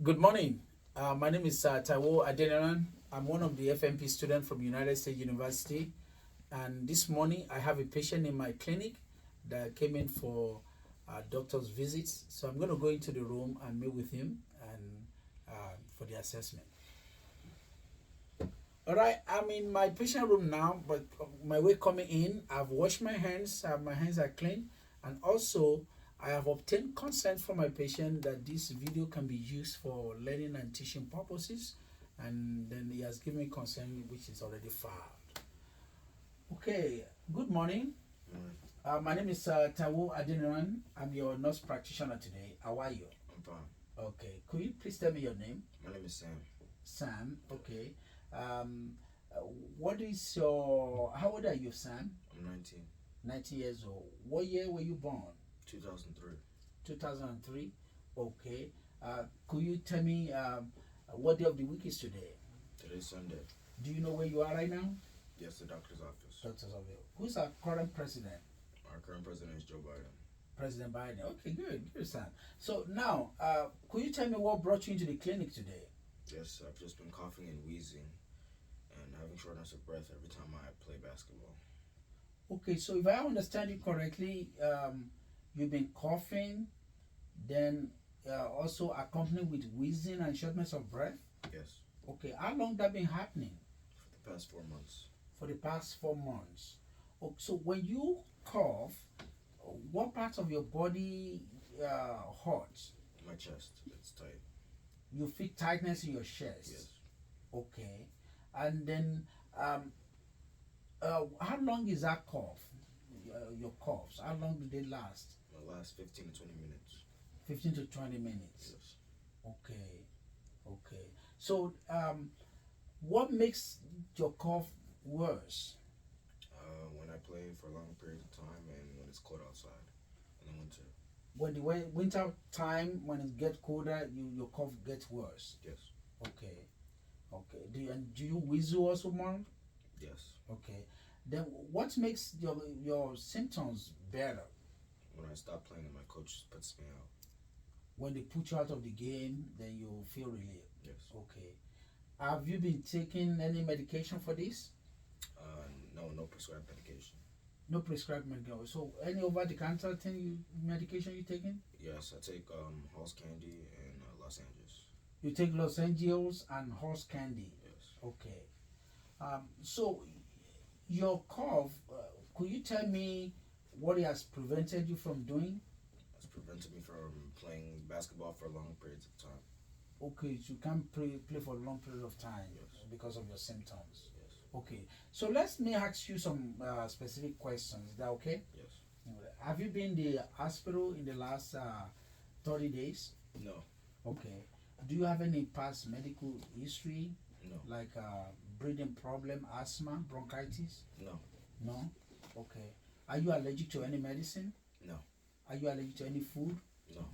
Good morning. My name is Taiwo Adeniran. I'm one of the FMP students from United States University. And this morning, I have a patient in my clinic that came in for doctor's visits. So I'm going to go into the room and meet with him and for the assessment. All right, I'm in my patient room now, but my way coming in, I've washed my hands. My hands are clean, and also I have obtained consent from my patient that this video can be used for learning and teaching purposes, and then he has given me consent, which is already filed. Okay, good morning. Morning. My name is Tawo Adeniran. I'm your nurse practitioner today. How are you? I'm fine. Okay, could you please tell me your name? My name is Sam. Sam. Okay. Um, uh, what is your? How old are you, Sam? I'm 19. 19 years old. What year were you born? 2003. 2003. Okay. Could you tell me what day of the week is today? Today's Sunday. Do you know where you are right now? Yes, the doctor's office. Doctor's office. Who's our current president? Our current president is Joe Biden. President Biden. Okay, good, Sam. So now, could you tell me what brought you into the clinic today? Yes, I've just been coughing and wheezing and having shortness of breath every time I play basketball. Okay, so if I understand you correctly, you've been coughing, then also accompanied with wheezing and shortness of breath. Yes, Okay, how long that been happening? for the past 4 months. For the past 4 months. Oh, so when you cough, what part of your body hurts? My chest, it's tight. You feel tightness in your chest. Yes, Okay, and then how long is that cough? Your coughs. How long do they last? the last 15 to 20 minutes. 15 to 20 minutes. Yes. Okay, okay. So what makes your cough worse? When I play for long periods of time and when it's cold outside in the winter. When the winter time, when it gets colder, your cough gets worse. Yes. Okay, okay. Do you wheezle also more? Yes. Okay. Then what makes your symptoms better? When I stop playing and my coach puts me out. When they put you out of the game, then you feel relief. Yes. Okay. Have you been taking any medication for this? No prescribed medication. No prescribed medication. So any over-the-counter medication you taking? Yes, I take Halls Candy and Los Angeles. You take Los Angeles and horse candy. Yes. Okay. So your cough, could you tell me what it has prevented you from doing? It's prevented me from playing basketball for long periods of time. Okay, so you can't play for a long period of time Yes. because of your symptoms. Yes. Okay, so let me ask you some specific questions. Is that okay? Yes. Have you been in the hospital in the last 30 days? No. Okay. Do you have any past medical history, No. like breathing problem, asthma, bronchitis? No. No? Okay. Are you allergic to any medicine? No. Are you allergic to any food? No.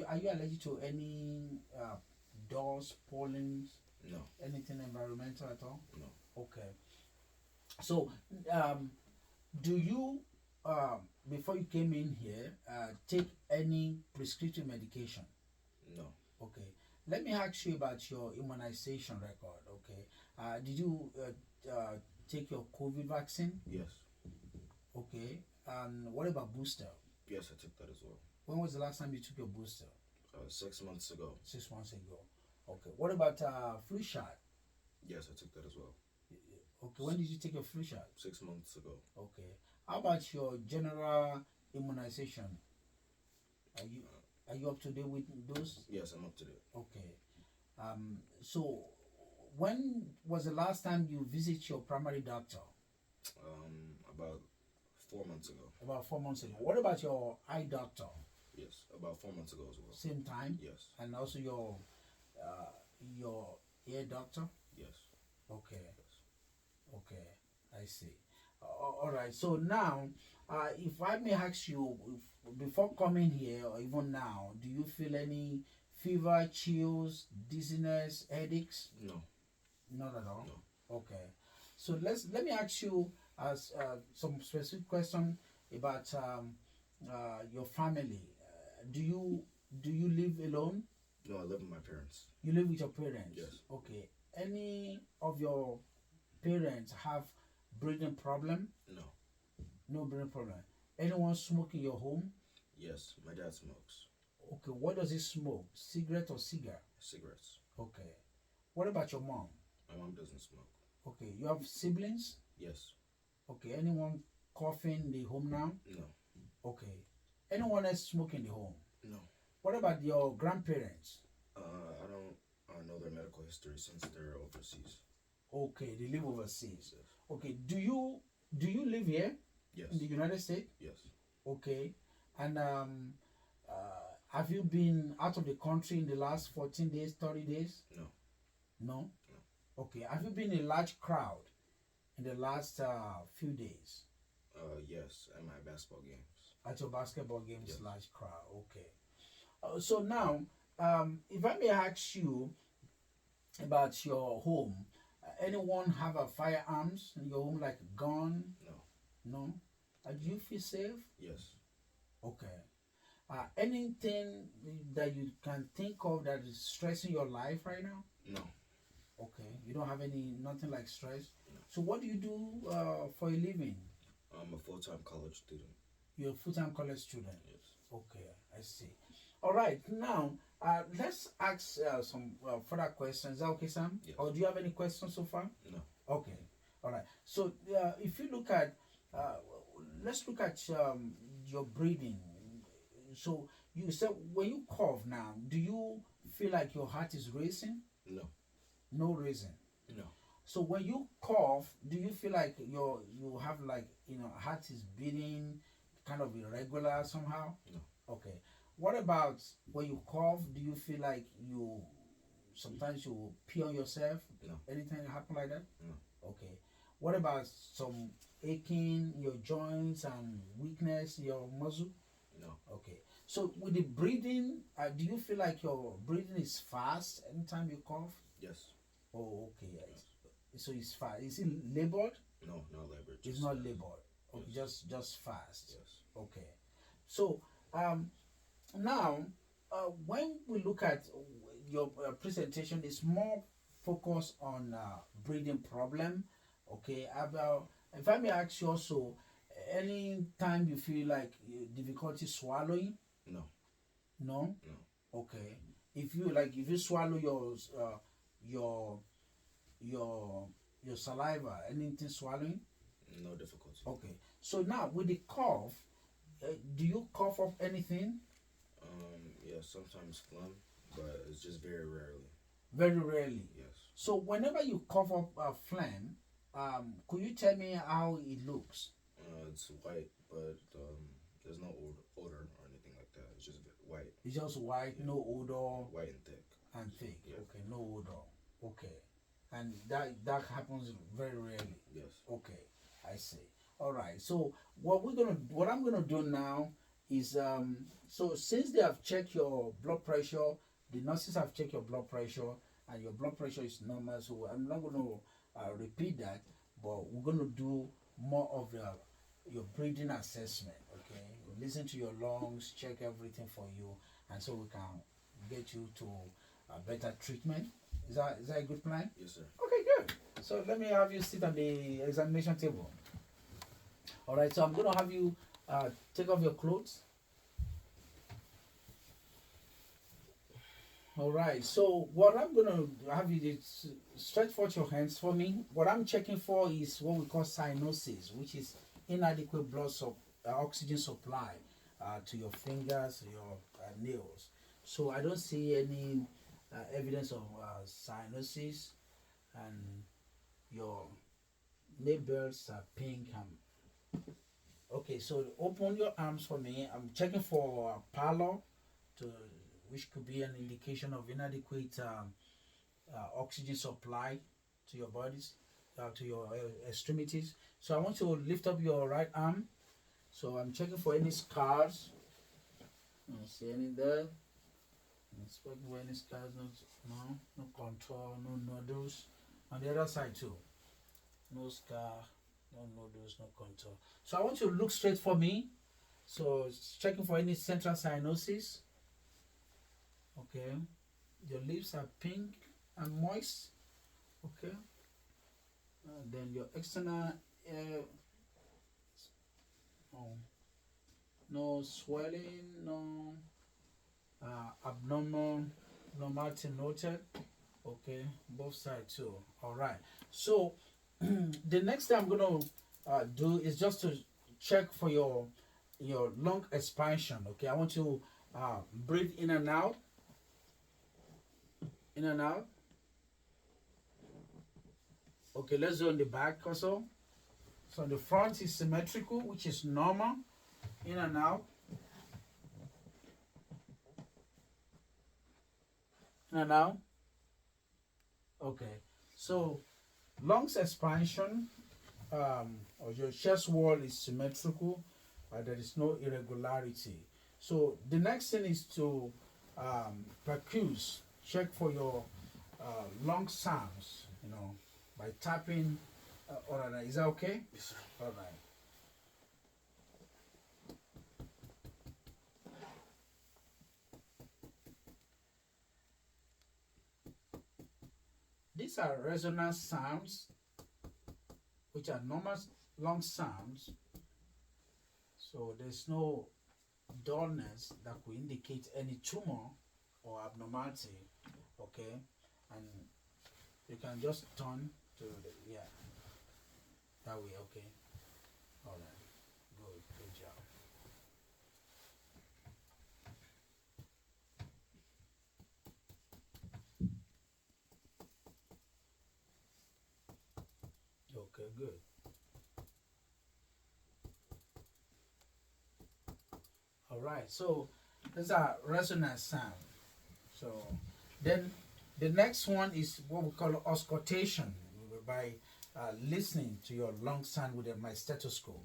Are you allergic to any dust, pollens, No. anything environmental at all? No. Okay. So, do you, before you came in here, take any prescription medication? No. Okay. Let me ask you about your immunization record. Okay. Did you take your COVID vaccine? Yes. Okay. And what about booster? Yes, I took that as well. When was the last time you took your booster? 6 months ago. 6 months ago. Okay. What about flu shot? Yes, I took that as well. Okay. When did you take your flu shot? 6 months ago. Okay. How about your general immunization? Are you up to date with those? Yes, I'm up to date. Okay. So when was the last time you visit your primary doctor? About 4 months ago. About 4 months ago. What about your eye doctor? Yes, about 4 months ago as well. Same time? Yes. And also your ear doctor? Yes. Okay. Yes. Okay. I see. All right. So now, if I may ask you, before coming here or even now, do you feel any fever, chills, dizziness, headaches? No. Not at all. No. Okay. So let me ask you some specific question about your family. Do you live alone? No, I live with my parents. You live with your parents? Yes. Okay. Any of your parents have breathing problem? No. No breathing problem. Anyone smoke in your home? Yes, my dad smokes. Okay, what does he smoke? Cigarette or cigar? Cigarettes. Okay. What about your mom? My mom doesn't smoke. Okay, you have siblings? Yes. Okay, anyone coughing in the home now? No. Okay. Anyone else smoking in the home? No. What about your grandparents? I don't know their medical history since they're overseas. Okay, they live overseas. Yes. Okay, do you live here Yes. in the United States? Yes. Okay, and have you been out of the country in the last 14 days, 30 days? No. No? No. Okay, have you been in a large crowd in the last few days? Yes, at my basketball games. At your basketball games, Yes. large crowd. Okay. So now, if I may ask you about your home, anyone have a firearms in your home, like a gun? No. No. Do you feel safe? Yes. Okay. Anything that you can think of that is stressing your life right now? No. Okay. You don't have nothing like stress? No. So what do you do for a living? I'm a full-time college student. You're a full-time college student? Yes. Okay, I see. All right. Now, let's ask some further questions. Is that okay, Sam? Yes. Or do you have any questions so far? No. Okay. All right. So if you look at, let's look at your breathing. So you said when you cough now, do you feel like your heart is racing? No. No racing. No. So when you cough, do you feel like you have like heart is beating kind of irregular somehow? No. Okay. What about when you cough? Do you feel like you sometimes you pee on yourself? No. Anything happen like that? No. Okay. What about some aching in your joints and weakness in your muscle? No. Okay. So with the breathing, do you feel like your breathing is fast anytime you cough? Yes. Oh, okay. Yes. So it's fast. Is it labored? No, not labored. It's not labored. Okay, Yes. just fast. Yes. Okay. So now when we look at your presentation, it's more focused on breathing problem. Okay. About if I may ask you also, any time you feel like difficulty swallowing? No. No. No. Okay. If you swallow your your saliva, anything swallowing? No difficulty. Okay. So now with the cough, do you cough up anything? Yeah, sometimes phlegm, but it's just very rarely. Very rarely. Yes. So whenever you cough up phlegm, could you tell me how it looks? It's white, but there's no odor or anything like that. It's just white. It's just white, Yeah. no odor White and thick. and thick. Yeah. Okay, no odor. Okay. And that happens very rarely. Yes. Okay, I see. All right. So what I'm gonna do now is so since they have checked your blood pressure, the nurses have checked your blood pressure, and your blood pressure is normal. So I'm not gonna repeat that, but we're gonna do more of your breathing assessment. Okay, listen to your lungs, check everything for you, and so we can get you to a better treatment. Is that a good plan? Yes, sir. Okay, good. So let me have you sit on the examination table. All right, so I'm going to have you take off your clothes. All right, so what I'm going to have you do is stretch forth your hands for me. What I'm checking for is what we call cyanosis, which is inadequate oxygen supply to your fingers, your nails. So I don't see any evidence of cyanosis, and your neighbors are pink. Okay, so open your arms for me. I'm checking for pallor, which could be an indication of inadequate oxygen supply to your bodies, to your extremities. So I want you to lift up your right arm. So I'm checking for any scars. I don't see any there. Inspect for any scars, no contour, no nodules. On the other side too. No scar, no nodules, no contour. So I want you to look straight for me. So it's checking for any central cyanosis. Okay. Your lips are pink and moist. Okay. Then your external ear, oh, no swelling, no abnormal normality noted. Okay, both sides too. All right. So the next thing I'm gonna do is just to check for your lung expansion. Okay, I want you to breathe in and out, in and out. Okay, let's do on the back also. So the front is symmetrical, which is normal, in and out, in and out. Okay, so lungs expansion, or your chest wall is symmetrical. There is no irregularity. So the next thing is to percuse, check for your lung sounds. By tapping. All right, is that okay? Yes, sir. All right. These are resonance sounds, which are normal lung sounds. So there's no dullness that could indicate any tumor or abnormality. Okay, and you can just turn to yeah, that way. Okay, all right, good job. Okay, good. All right, so these are resonance sound. So then the next one is what we call auscultation, by listening to your lung sound with my stethoscope.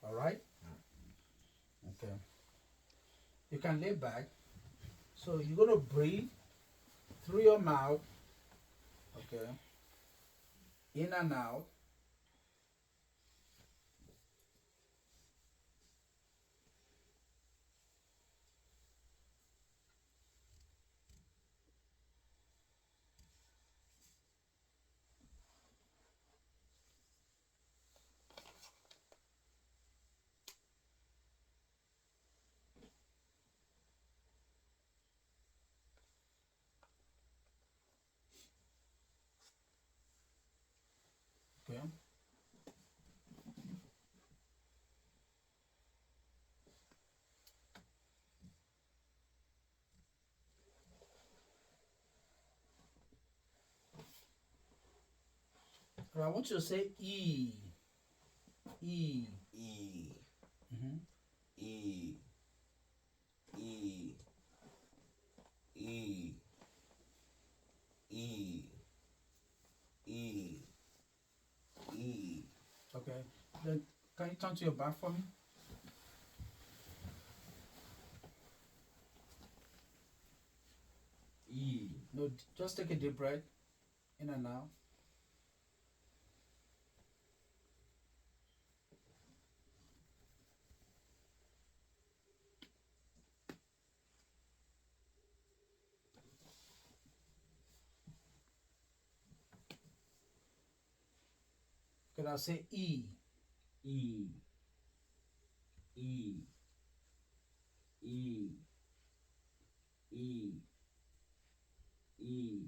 All right. Okay. You can lay back. So you're gonna breathe through your mouth. Okay. In and out. Okay. I want you to say E. E. E. Mm-hmm. E. E. E. E. E. E. Okay. Then can you turn to your back for me? E. No, just take a deep breath. In and out. Okay, I'll say E. E. E. E. E. E.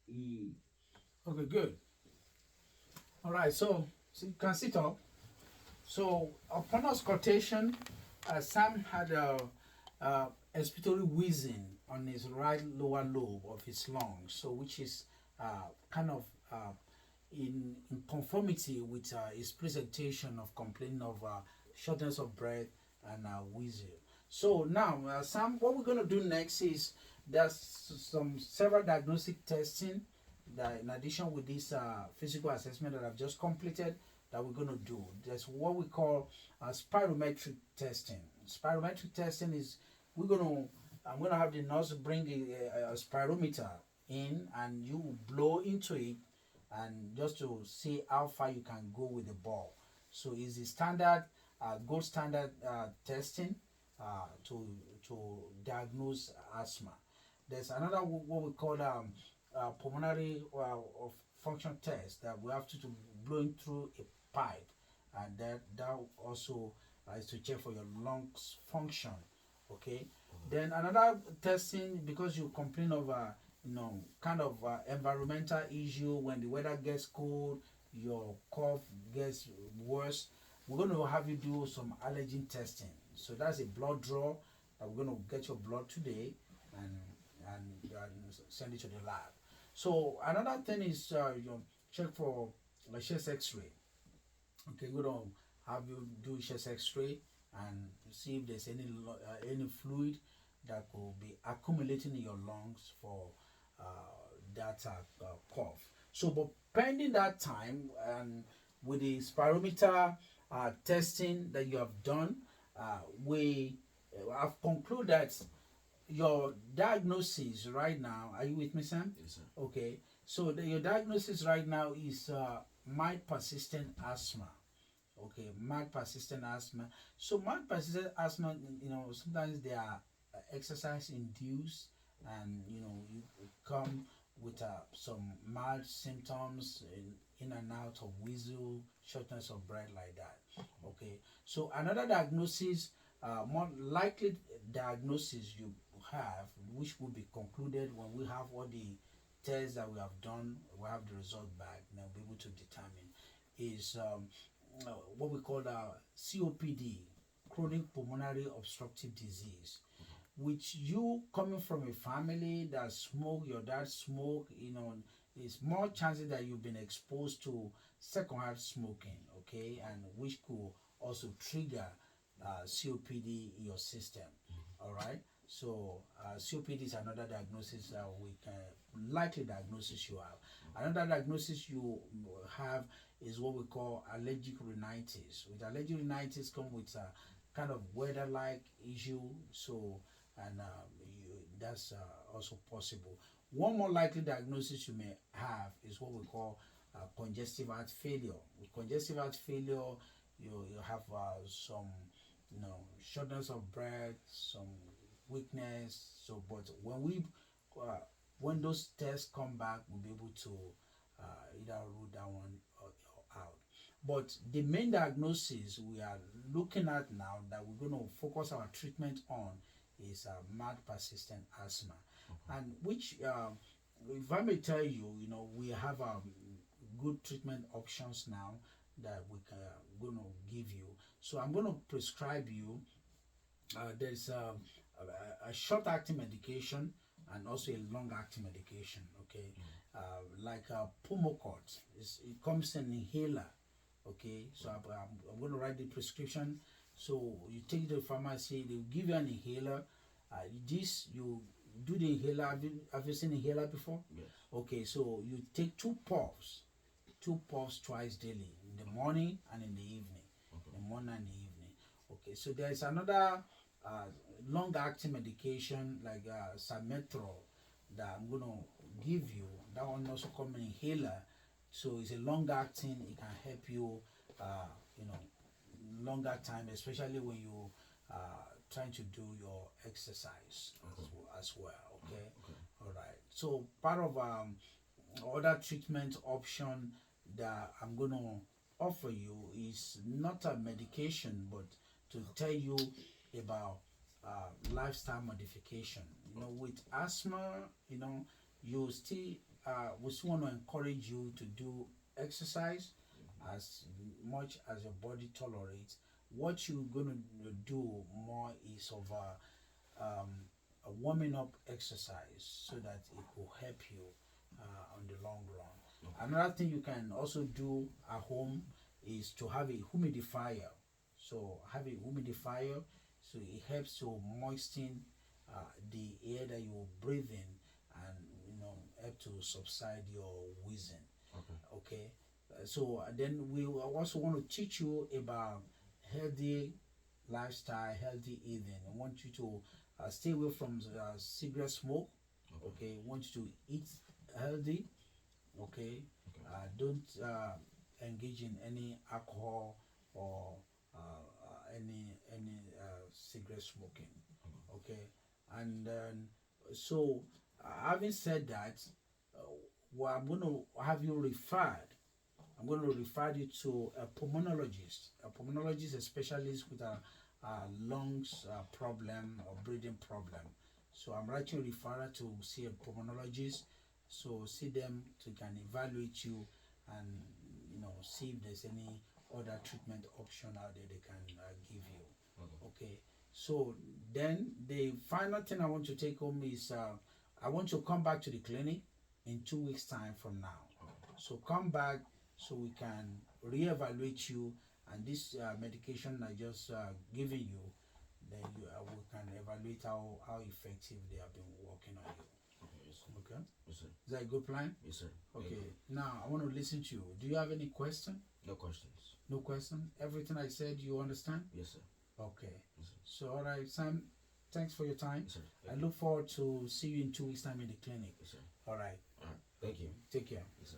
E. Okay, good. All right, so you can sit up. So upon auscultation, Sam had a respiratory wheezing on his right lower lobe of his lungs, so which is kind of in conformity with his presentation of complaining of shortness of breath and wheezing. So now, Sam, what we're going to do next is there's some several diagnostic testing that, in addition with this physical assessment that I've just completed, that we're going to do. There's what we call spirometric testing. Spirometric testing is I'm going to have the nurse bring a spirometer in, and you blow into it, and just to see how far you can go with the ball. So it's the standard, gold standard testing to diagnose asthma. there's another what we call pulmonary of function test that we have to blowing through a pipe, and that also is to check for your lungs function. Okay. Then another testing, because you complain of kind of environmental issue. When the weather gets cold, your cough gets worse, we're going to have you do some allergen testing. So that's a blood draw that we're going to get your blood today, and send it to the lab. So another thing is you check for a chest X-ray. Okay, we're going to have you do chest X-ray and see if there's any fluid that could be accumulating in your lungs for uh, that cough. So, but pending that time, and with the spirometer testing that you have done, we have concluded that your diagnosis right now. Are you with me, Sam? Yes, sir. Okay. So your diagnosis right now is mild persistent asthma. Okay, mild persistent asthma. So mild persistent asthma, sometimes they are exercise induced, and you come with some mild symptoms in and out of wheezing, shortness of breath, like that. Okay, so another diagnosis, more likely diagnosis you have, which will be concluded when we have all the tests that we have done, we have the result back, and we'll be able to determine, is what we call COPD, chronic pulmonary obstructive disease, which you coming from a family that smoke, your dad smoke, it's more chances that you've been exposed to secondhand smoking, okay, and which could also trigger COPD in your system. All right. So COPD is another diagnosis that we can likely diagnosis you have. Another diagnosis you have is what we call allergic rhinitis. With allergic rhinitis come with a kind of weather-like issue. So that's also possible. One more likely diagnosis you may have is what we call congestive heart failure. With congestive heart failure, you have some shortness of breath, some weakness. So, but when those tests come back, we'll be able to either rule that one out. But the main diagnosis we are looking at now, that we're going to focus our treatment on, is mild persistent asthma, and which, if I may tell you, we have good treatment options now that we can going to give you. So I'm going to prescribe you. There's a short-acting medication and also a long-acting medication. Okay, like Pulmocort. It comes in inhaler. Okay, so I'm going to write the prescription. So you take it to the pharmacy. They will give you an inhaler. You do the inhaler. Have you seen inhaler before? Yes. Okay, so you take two puffs twice daily, in the morning and in the evening. Okay. In the morning and the evening. Okay, so there is another long-acting medication like Sametrol that I'm gonna give you. That one also comes in inhaler. So it's a long-acting. It can help you, longer time, especially when you trying to do your exercise as well. Okay. All right. So part of other treatment option that I'm gonna offer you is not a medication, but to tell you about lifestyle modification. With asthma, you still we still want to encourage you to do exercise as much as your body tolerates. What you're gonna do more is of a warming up exercise, so that it will help you on the long run. Another thing you can also do at home is to have a humidifier. So have a humidifier, so it helps to moisten the air that you breathe in, and help to subside your wheezing. Okay. So then we also want to teach you about healthy lifestyle, healthy eating. I want you to stay away from cigarette smoke. Okay. I want you to eat healthy. Okay. Don't engage in any alcohol or any cigarette smoking. Okay. And then so having said that, well, I'm going to have you referred. I'm going to refer you to a pulmonologist. A pulmonologist, a specialist with a lungs problem or breathing problem. So I'm writing a referral to see a pulmonologist. So see them to can evaluate you and see if there's any other treatment option out there they can give you. Okay. So then the final thing I want to take home is I want to come back to the clinic in 2 weeks time from now. So come back so we can reevaluate you, and this medication I just given you, then we can evaluate how effective they have been working on you. Yes, sir. Okay. Yes, sir. Is that a good plan? Yes, sir. Okay. Now I want to listen to you. Do you have any question? No questions. No question. Everything I said you understand? Yes, sir. Okay. Yes, sir. So all right, Sam. Thanks for your time. Yes, sir. I look forward to see you in 2 weeks time in the clinic. Yes, sir. All right. All right. Thank you. Take care. Yes, sir.